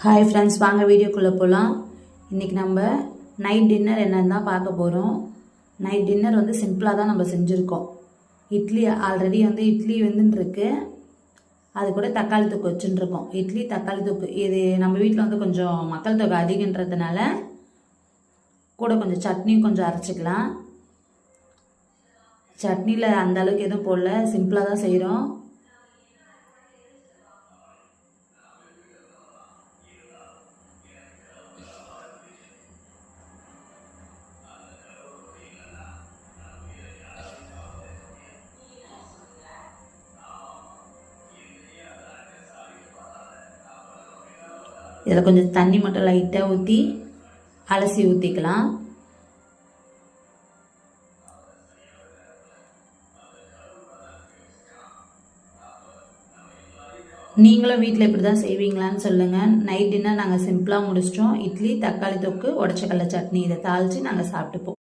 Hi friends, வாங்க வீடியோக்குள்ளே போகலாம். இன்றைக்கி நம்ம நைட் டின்னர் என்னன்னு தான் பார்க்க போகிறோம். நைட் டின்னர் வந்து சிம்பிளாக தான் நம்ம செஞ்சுருக்கோம். இட்லி ஆல்ரெடி இட்லி வந்துட்டுருக்கு. அது கூட தக்காளி தொக்கு வச்சுட்டுருக்கோம். இட்லி தக்காளி தொக்கு இது நம்ம வீட்டில் கொஞ்சம் மக்கள் தொகை அதிகன்றதுனால கூட கொஞ்சம் சட்னியும் கொஞ்சம் அரைச்சிக்கலாம். சட்னியில் அந்த அளவுக்கு எதுவும் போடல, சிம்பிளாக தான் செய்கிறோம். இதில் கொஞ்சம் தண்ணி மட்டும் லைட்டாக ஊற்றி அலசி ஊற்றிக்கலாம். நீங்களும் வீட்டில் இப்படி தான் செய்வீங்களான்னு சொல்லுங்கள். நைட் டின்னர் நாங்கள் சிம்பிளாக முடிச்சிட்டோம். இட்லி தக்காளி தொக்கு உடச்ச கடலை சட்னி இதை தாளித்து நாங்கள் சாப்பிட்டுப்போம்.